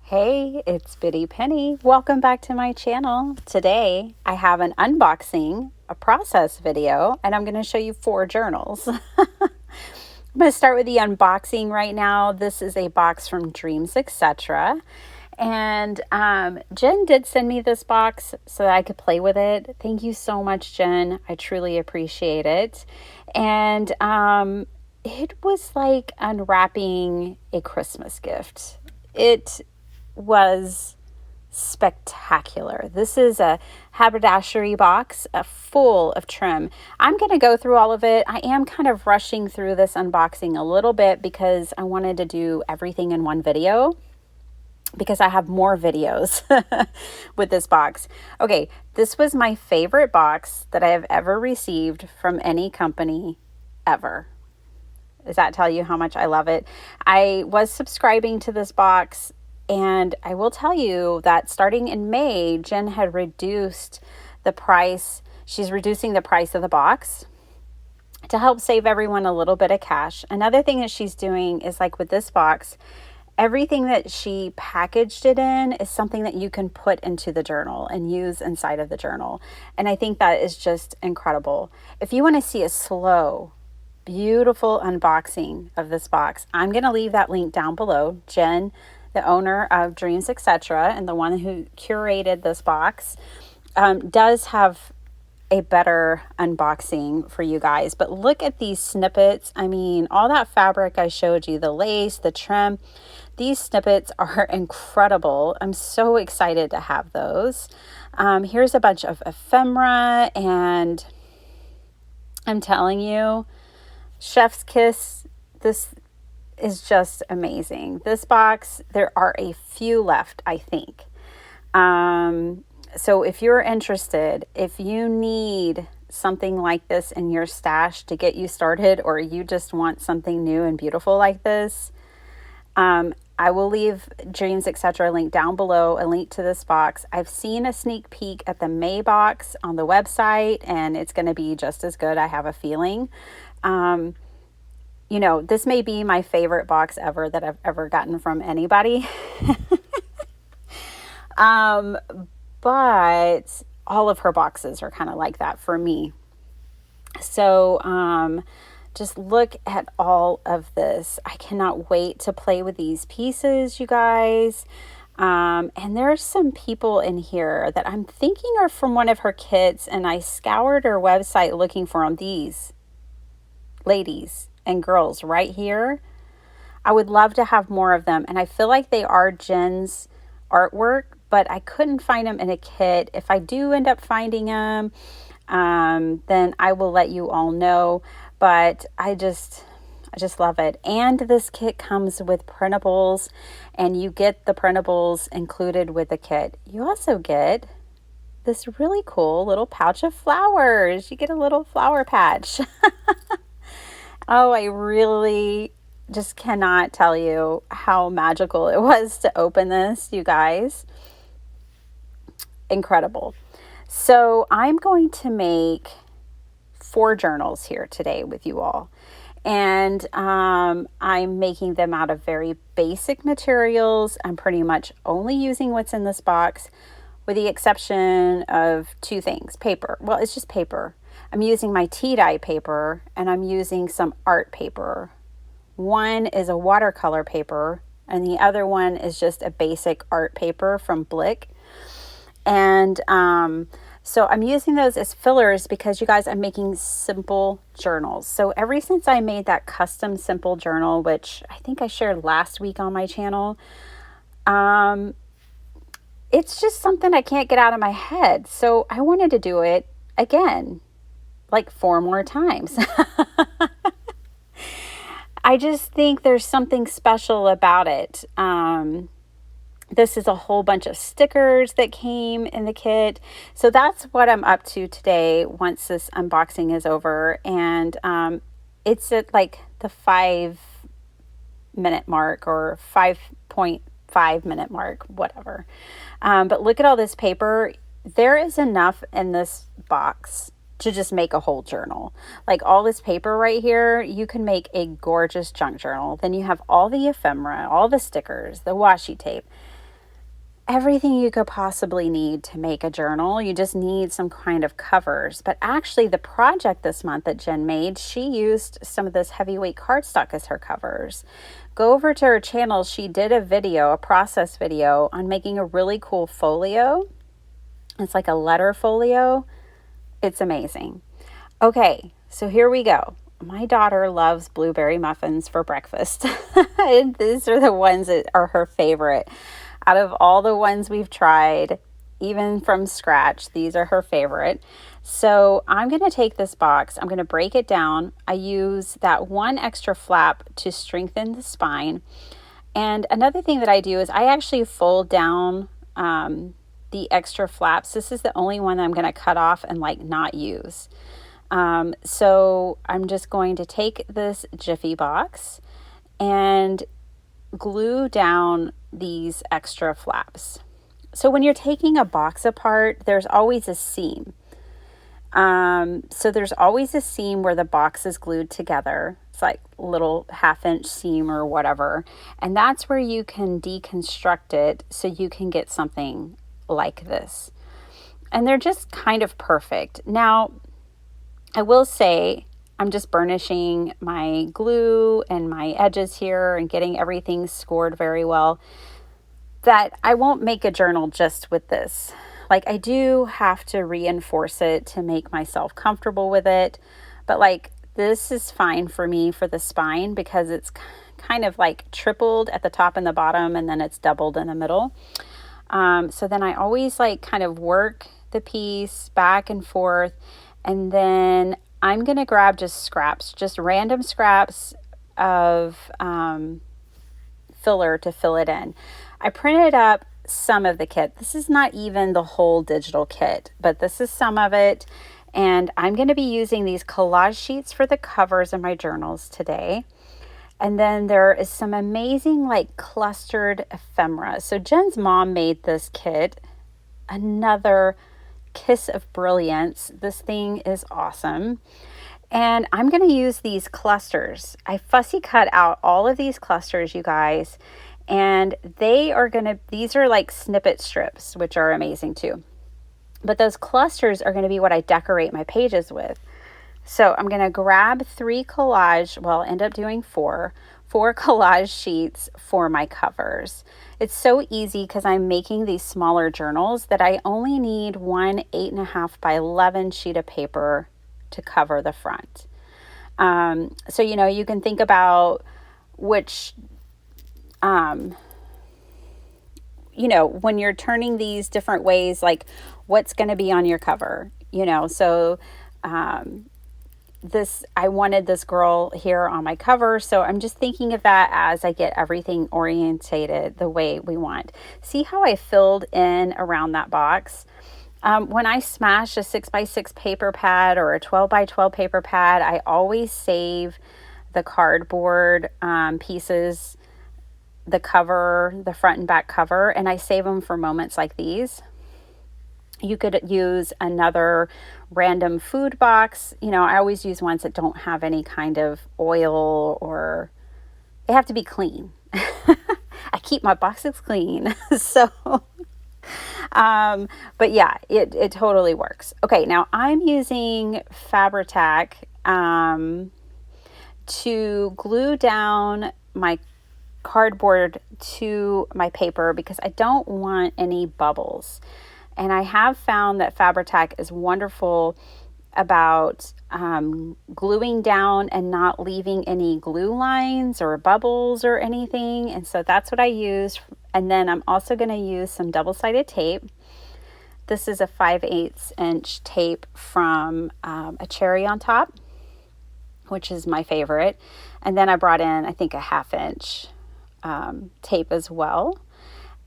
Hey, it's Biddy Penny. Welcome back to my channel. Today I have an unboxing, a process video, and I'm going to show you 4 journals. I'm going to start with the unboxing right now. This is a box from DREAMZ Etc. And Jen did send me this box so that I could play with it. Thank you so much, Jen. I truly appreciate it. And it was like unwrapping a Christmas gift. It was spectacular. This is a haberdashery box, full of trim. I'm going to go through all of it. I am kind of rushing through this unboxing a little bit because I wanted to do everything in one video, because I have more videos with this box. Okay, this was my favorite box that I have ever received from any company ever. Does that tell you how much I love it? I was subscribing to this box, and I will tell you that starting in May, Jen had reduced the price. She's reducing the price of the box to help save everyone a little bit of cash. Another thing that she's doing is, like with this box, everything that she packaged it in is something that you can put into the journal and use inside of the journal. And I think that is just incredible. If you want to see a slow, beautiful unboxing of this box, I'm going to leave that link down below. Jen, the owner of DREAMZ Etc. and the one who curated this box, does have a better unboxing for you guys. But look at these snippets. I mean, all that fabric I showed you, the lace, the trim, these snippets are incredible. I'm so excited to have those. Here's a bunch of ephemera, and I'm telling you, chef's kiss. This is just amazing. This box, there are a few left, I think. So if you're interested, if you need something like this in your stash to get you started, or you just want something new and beautiful like this, I will leave DREAMZ Etc. link down below, a link to this box. I've seen a sneak peek at the May box on the website, and it's going to be just as good, I have a feeling. You know, this may be my favorite box ever that I've ever gotten from anybody. But all of her boxes are kind of like that for me. So just look at all of this. I cannot wait to play with these pieces, you guys. And there's some people in here that I'm thinking are from one of her kits, and I scoured her website looking for them. These ladies and girls right here, I would love to have more of them, and I feel like they are Jen's artwork, but I couldn't find them in a kit. If I do end up finding them, then I will let you all know. But I just love it. And this kit comes with printables, and you get the printables included with the kit. You also get this really cool little pouch of flowers. You get a little flower patch. Oh, I really just cannot tell you how magical it was to open this, you guys. Incredible. So I'm going to make 4 journals here today with you all. And I'm making them out of very basic materials. I'm pretty much only using what's in this box, with the exception of 2 things. Paper. Well, it's just paper. I'm using my tea dye paper, and I'm using some art paper. One is a watercolor paper, and the other one is just a basic art paper from Blick. And so I'm using those as fillers because, you guys, I'm making simple journals. So ever since I made that custom simple journal, which I think I shared last week on my channel, it's just something I can't get out of my head. So I wanted to do it again, like 4 more times. I just think there's something special about it. This is a whole bunch of stickers that came in the kit. So that's what I'm up to today once this unboxing is over. And it's at like the 5-minute mark, or 5.5-minute mark, whatever. But look at all this paper. There is enough in this box to just make a whole journal. Like all this paper right here, you can make a gorgeous junk journal. Then you have all the ephemera, all the stickers, the washi tape. everything you could possibly need to make a journal. You just need some kind of covers. But actually, the project this month that Jen made, she used some of this heavyweight cardstock as her covers. Go over to her channel. She did a video, a process video on making a really cool folio. It's like a letter folio. It's amazing. Okay, so here we go. My daughter loves blueberry muffins for breakfast. And these are the ones that are her favorite. Out of all the ones we've tried, even from scratch, these are her favorite. So I'm going to take this box, I'm going to break it down. I use that one extra flap to strengthen the spine. And another thing that I do is I actually fold down the extra flaps. This is the only one that I'm going to cut off and like not use. So I'm just going to take this Jiffy box and glue down these extra flaps. So when you're taking a box apart, there's always a seam. So there's always a seam where the box is glued together. It's like a little 1/2-inch seam or whatever. And that's where you can deconstruct it so you can get something like this. And they're just kind of perfect. Now, I will say I'm just burnishing my glue and my edges here and getting everything scored very well, that I won't make a journal just with this. Like, I do have to reinforce it to make myself comfortable with it. But like, this is fine for me for the spine because it's kind of like tripled at the top and the bottom, and then it's doubled in the middle. So then I always like kind of work the piece back and forth, and then I'm going to grab just scraps, just random scraps of filler to fill it in. I printed up some of the kit. This is not even the whole digital kit, but this is some of it. And I'm going to be using these collage sheets for the covers of my journals today. And then there is some amazing like clustered ephemera. So Jen's mom made this kit. Another kiss of brilliance. This thing is awesome. And I'm going to use these clusters. I fussy cut out all of these clusters, you guys. And these are like snippet strips, which are amazing too. But those clusters are going to be what I decorate my pages with. So I'm going to grab 3 collage, well, I'll end up doing 4 collage sheets for my covers. It's so easy because I'm making these smaller journals that I only need one 8.5 by 11 sheet of paper to cover the front. So, you can think about which, when you're turning these different ways, like what's going to be on your cover, so, I wanted this girl here on my cover. So I'm just thinking of that as I get everything orientated the way we want. See how I filled in around that box? When I smash a 6x6 paper pad or a 12x12 paper pad, I always save the cardboard pieces, the cover, the front and back cover, and I save them for moments like these. You could use another random food box. I always use ones that don't have any kind of oil, or they have to be clean. I keep my boxes clean. So, but yeah, it totally works. Okay, now I'm using Fabri-Tac to glue down my cardboard to my paper because I don't want any bubbles. And I have found that Fabri-Tac is wonderful about gluing down and not leaving any glue lines or bubbles or anything. And so that's what I use. And then I'm also going to use some double-sided tape. This is a 5/8 inch tape from a cherry on top, which is my favorite. And then I brought in, I think, a 1/2 inch tape as well.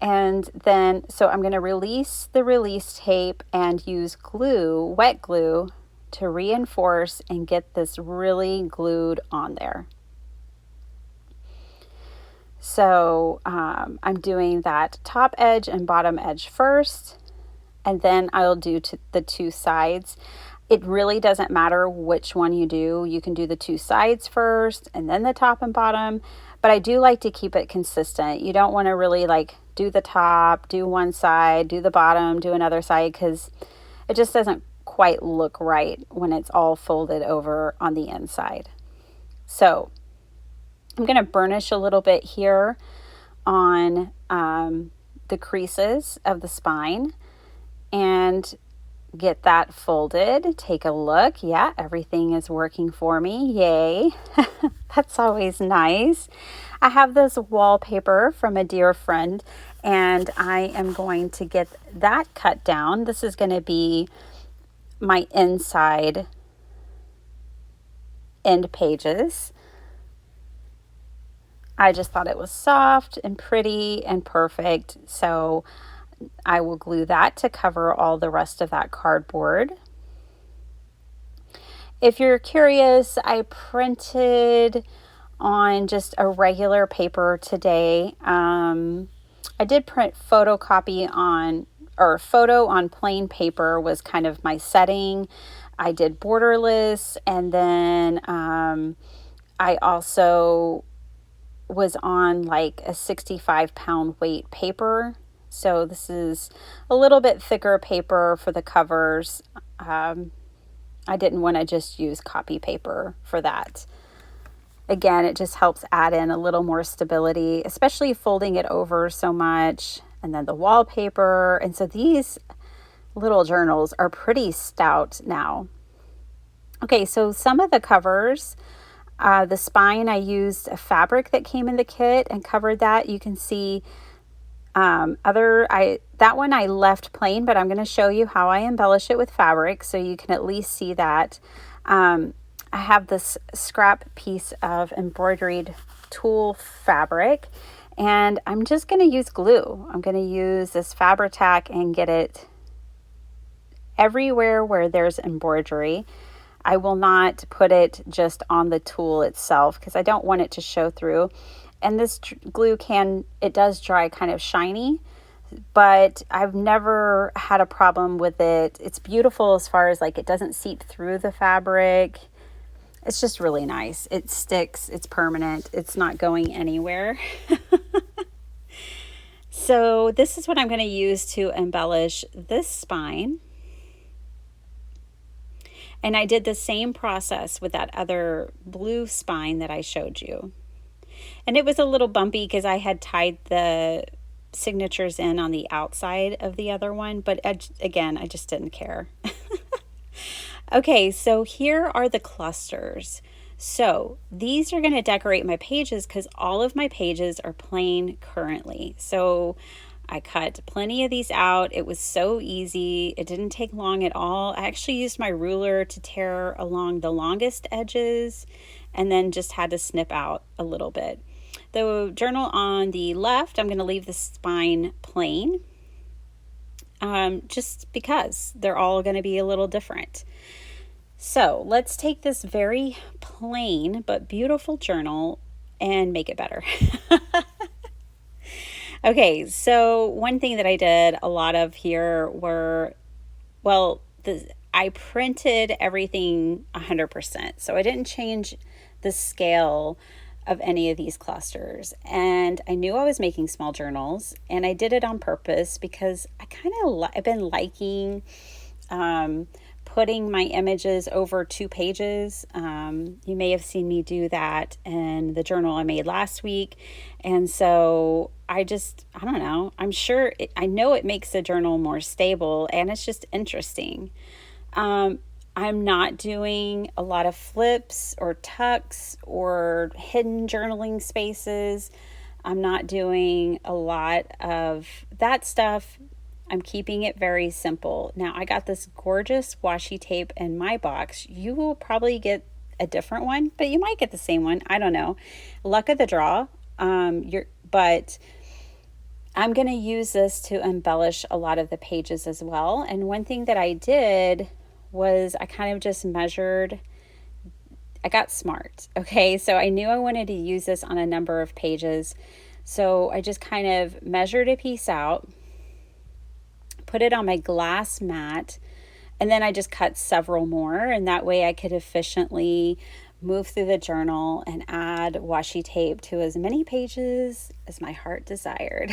And then, so I'm going to release the release tape and use glue, wet glue, to reinforce and get this really glued on there. So I'm doing that top edge and bottom edge first, and then I'll do the 2 sides. It really doesn't matter which one you do. You can do the two sides first and then the top and bottom, but I do like to keep it consistent. You don't want to really like do the top, do one side, do the bottom, do another side, because it just doesn't quite look right when it's all folded over on the inside. So I'm going to burnish a little bit here on the creases of the spine and get that folded. Take a look. Yeah, everything is working for me. Yay. That's always nice. I have this wallpaper from a dear friend, and I am going to get that cut down. This is going to be my inside end pages. I just thought it was soft and pretty and perfect, so I will glue that to cover all the rest of that cardboard. If you're curious, I printed on just a regular paper today. I did print photocopy on, or photo on plain paper was kind of my setting. I did borderless, and then I also was on like a 65-pound weight paper. So this is a little bit thicker paper for the covers. I didn't want to just use copy paper for that. Again, it just helps add in a little more stability, especially folding it over so much. And then the wallpaper. And so these little journals are pretty stout now. Okay, so some of the covers, the spine, I used a fabric that came in the kit and covered that. You can see that one I left plain, but I'm going to show you how I embellish it with fabric so you can at least see that. I have this scrap piece of embroidered tulle fabric, and I'm just going to use glue. I'm going to use this Fabri-Tac and get it everywhere where there's embroidery. I will not put it just on the tulle itself because I don't want it to show through. And this glue it does dry kind of shiny, but I've never had a problem with it. It's beautiful as far as like it doesn't seep through the fabric. It's just really nice. It sticks, it's permanent, it's not going anywhere. So this is what I'm going to use to embellish this spine. And I did the same process with that other blue spine that I showed you. And it was a little bumpy because I had tied the signatures in on the outside of the other one. But again, I just didn't care. Okay, so here are the clusters. So these are going to decorate my pages because all of my pages are plain currently. So I cut plenty of these out. It was so easy. It didn't take long at all. I actually used my ruler to tear along the longest edges and then just had to snip out a little bit. The journal on the left, I'm going to leave the spine plain just because they're all going to be a little different. So let's take this very plain but beautiful journal and make it better. Okay, so one thing that I did a lot of here were, I printed everything 100%. So I didn't change the scale of any of these clusters. And I knew I was making small journals, and I did it on purpose because I've been liking putting my images over 2 pages. You may have seen me do that in the journal I made last week. And so I don't know, I know it makes the journal more stable, and it's just interesting. I'm not doing a lot of flips or tucks or hidden journaling spaces. I'm not doing a lot of that stuff. I'm keeping it very simple. Now, I got this gorgeous washi tape in my box. You will probably get a different one, but you might get the same one. I don't know. Luck of the draw. But I'm going to use this to embellish a lot of the pages as well. And one thing that I did was I kind of just measured. I got smart. Okay, so I knew I wanted to use this on a number of pages. So I just kind of measured a piece out, put it on my glass mat, And then I just cut several more, and that way I could efficiently move through the journal and add washi tape to as many pages as my heart desired.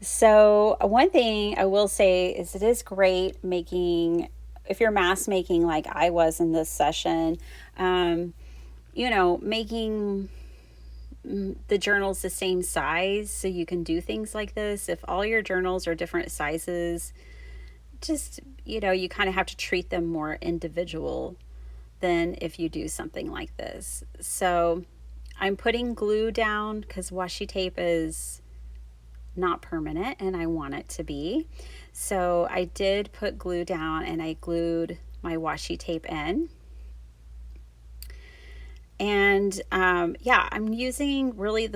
So one thing I will say is it is great making, if you're mass making like I was in this session, making the journals the same size so you can do things like this. If all your journals are different sizes, just, you kind of have to treat them more individual than if you do something like this. So I'm putting glue down because washi tape is not permanent and I want it to be. So I did put glue down and I glued my washi tape in. And I'm using really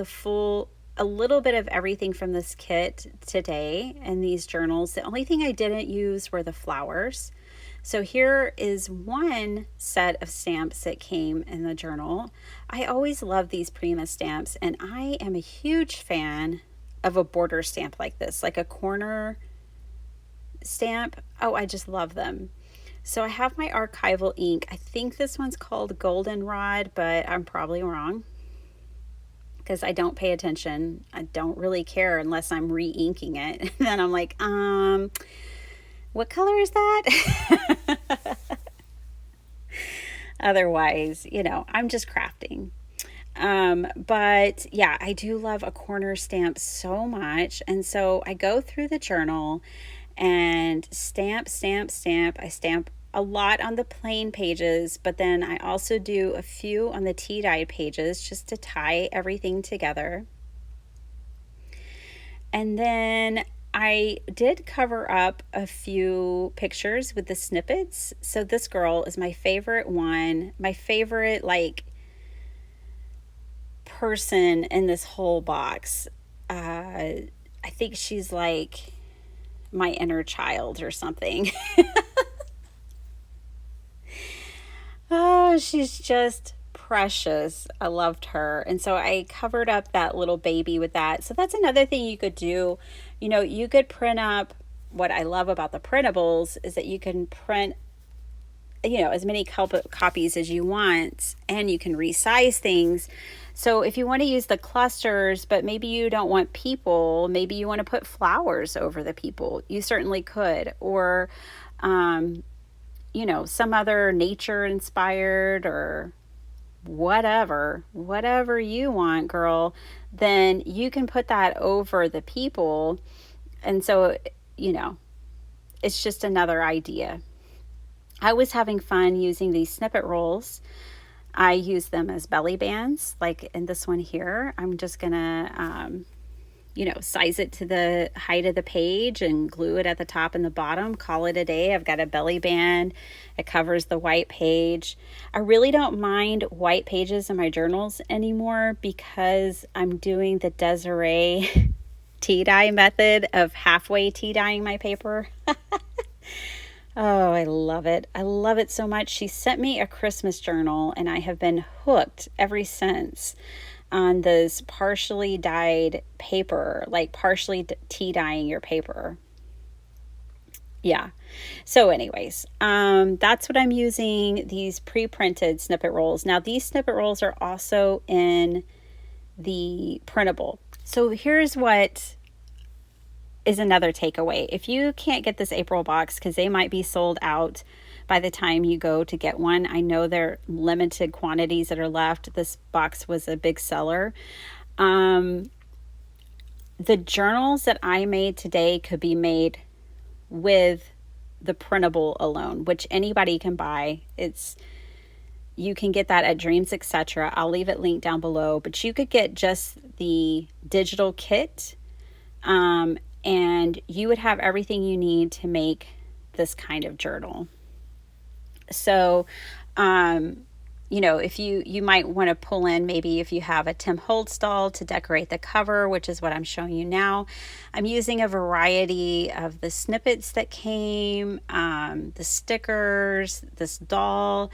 a little bit of everything from this kit today in these journals. The only thing I didn't use were the flowers. So here is one set of stamps that came in the journal. I always love these Prima stamps, and I am a huge fan of a border stamp like this, like a corner stamp. Oh, I just love them. So I have my archival ink. I think this one's called Goldenrod, but I'm probably wrong because I don't pay attention. I don't really care unless I'm re-inking it. And then I'm like, what color is that? Otherwise, I'm just crafting. But yeah, I do love a corner stamp so much. And so I go through the journal and stamp. I stamp a lot on the plain pages, but then I also do a few on the tea-dyed pages just to tie everything together. And then I did cover up a few pictures with the snippets. So this girl is my favorite one, my favorite person in this whole box. I think she's like my inner child or something. Oh, she's just precious. I loved her. And so I covered up that little baby with that. So that's another thing you could do. You could print up, what I love about the printables is that you can print, as many copies as you want, and you can resize things. So if you want to use the clusters, but maybe you don't want people, maybe you want to put flowers over the people, you certainly could. Or, some other nature inspired or whatever you want, girl, then you can put that over the people. And so, it's just another idea. I was having fun using these snippet rolls. I use them as belly bands, like in this one here. I'm just gonna, size it to the height of the page and glue it at the top and the bottom, call it a day. I've got a belly band. It covers the white page. I really don't mind white pages in my journals anymore because I'm doing the Desiree tea dye method of halfway tea dyeing my paper. Oh, I love it. I love it so much. She sent me a Christmas journal and I have been hooked ever since on this partially dyed paper, like partially tea dyeing your paper. Yeah. So anyways, that's what I'm using, these pre-printed snippet rolls. Now these snippet rolls are also in the printable. So here's what is another takeaway. If you can't get this April box, because they might be sold out by the time you go to get one. I know there are limited quantities that are left. This box was a big seller. The journals that I made today could be made with the printable alone, which anybody can buy. You can get that at DREAMZ Etc. I'll leave it linked down below, but you could get just the digital kit, and you would have everything you need to make this kind of journal. So, if you might want to pull in, maybe if you have a Tim Holtz-doll to decorate the cover, which is what I'm showing you now. I'm using a variety of the snippets that came, the stickers, this doll.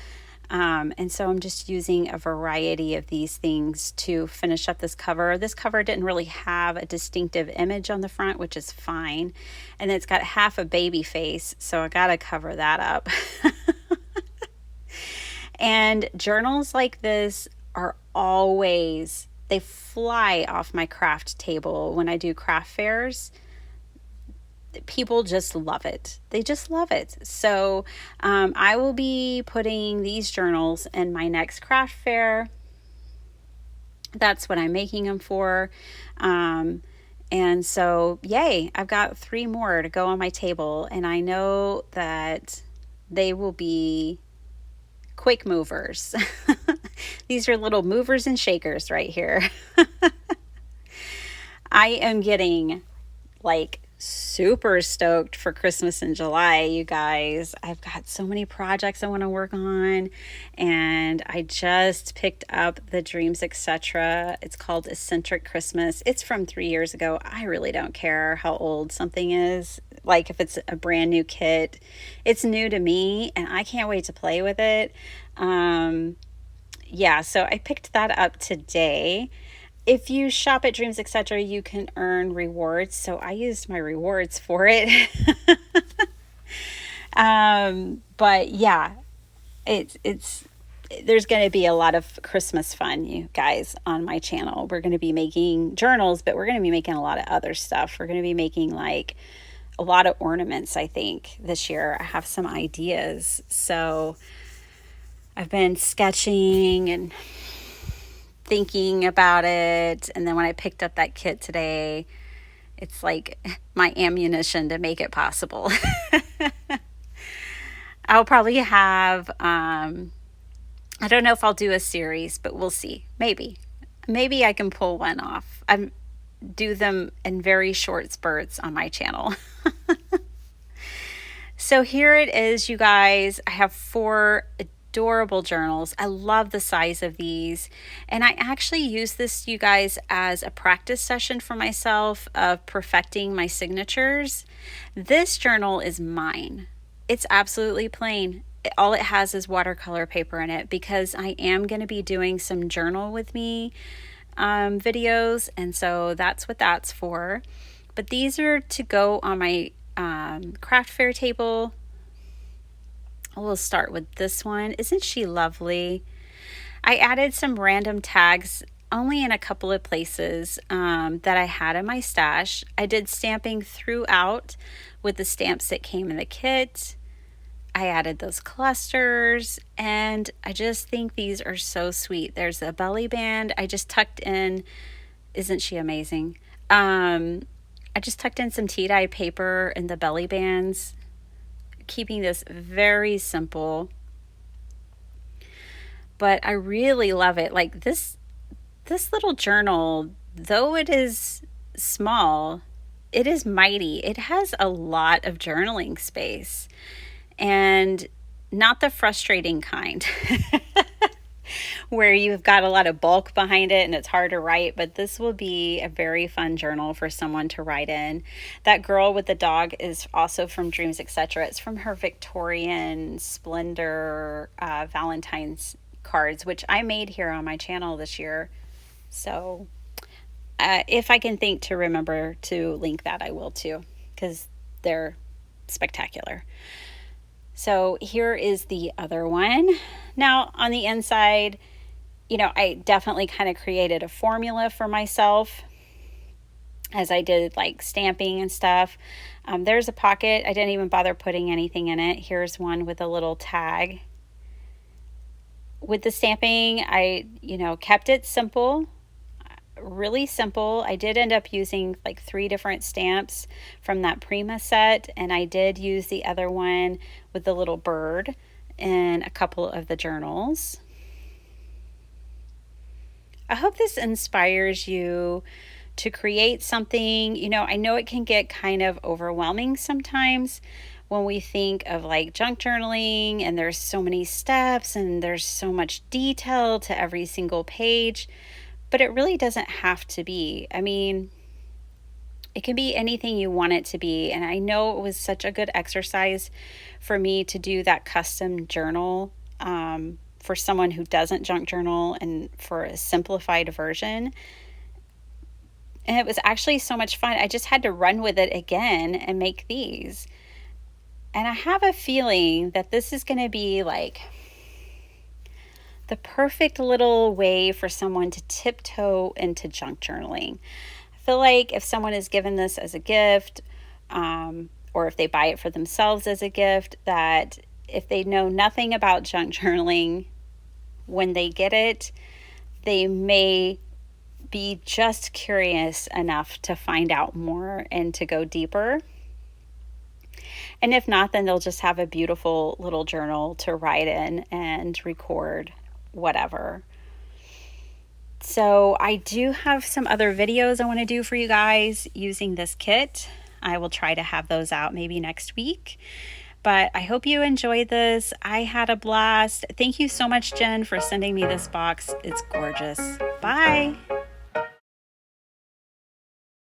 And so I'm just using a variety of these things to finish up this cover. This cover didn't really have a distinctive image on the front, which is fine. And it's got half a baby face, so I gotta cover that up. And journals like this are always, they fly off my craft table when I do craft fairs. People just love it. They just love it. So I will be putting these journals in my next craft fair. That's what I'm making them for. And so, yay, I've got 3 more to go on my table. And I know that they will be quick movers. These are little movers and shakers right here. I am getting like super stoked for Christmas in July, you guys. I've got so many projects I want to work on, and I just picked up the DREAMZ Etc. It's called Eccentric Christmas. It's from 3 years ago. I really don't care how old something is. Like if it's a brand new kit, it's new to me, and I can't wait to play with it. Yeah, so I picked that up today. If you shop at DREAMZ Etc., you can earn rewards. So I used my rewards for it. But yeah, it's there's going to be a lot of Christmas fun, you guys, on my channel. We're going to be making journals, but we're going to be making a lot of other stuff. We're going to be making like a lot of ornaments, I think, this year. I have some ideas. So I've been sketching and thinking about it, and then when I picked up that kit today, it's like my ammunition to make it possible. I'll probably have I don't know if I'll do a series, but we'll see. Maybe I can pull one off. I do them in very short spurts on my channel. So here it is, you guys. I have 4 adorable journals. I love the size of these, and I actually use this, you guys, as a practice session for myself of perfecting my signatures. This journal is mine. It's absolutely plain. All it has is watercolor paper in it because I am going to be doing some journal with me videos, and so that's what that's for. But these are to go on my craft fair table. We'll start with this one. Isn't she lovely? I added some random tags only in a couple of places that I had in my stash. I did stamping throughout with the stamps that came in the kit. I added those clusters, and I just think these are so sweet. There's a belly band I just tucked in. Isn't she amazing? I just tucked in some tea-dye paper in the belly bands, keeping this very simple, but I really love it. Like this little journal, though it is small, it is mighty. It has a lot of journaling space, and not the frustrating kind where you've got a lot of bulk behind it and it's hard to write, but this will be a very fun journal for someone to write in. That girl with the dog is also from DREAMZ Etc. It's from her Victorian Splendor Valentine's cards, which I made here on my channel this year. So if I can think to remember to link that, I will too, because they're spectacular. So here is the other one. Now on the inside, you know, I definitely kind of created a formula for myself as I did like stamping and stuff. There's a pocket. I didn't even bother putting anything in it. Here's one with a little tag. With the stamping, I, kept it simple, really simple. I did end up using like 3 different stamps from that Prima set, and I did use the other one with the little bird in a couple of the journals. I hope this inspires you to create something. I know it can get kind of overwhelming sometimes when we think of like junk journaling, and there's so many steps and there's so much detail to every single page, but it really doesn't have to be. I mean, it can be anything you want it to be. And I know it was such a good exercise for me to do that custom journal for someone who doesn't junk journal and for a simplified version. And it was actually so much fun. I just had to run with it again and make these. And I have a feeling that this is going to be like the perfect little way for someone to tiptoe into junk journaling. I feel like if someone is given this as a gift, or if they buy it for themselves as a gift, that if they know nothing about junk journaling, when they get it, they may be just curious enough to find out more and to go deeper. And if not, then they'll just have a beautiful little journal to write in and record whatever. So I do have some other videos I want to do for you guys using this kit. I will try to have those out maybe next week. But I hope you enjoyed this. I had a blast. Thank you so much, Jen, for sending me this box. It's gorgeous. Bye.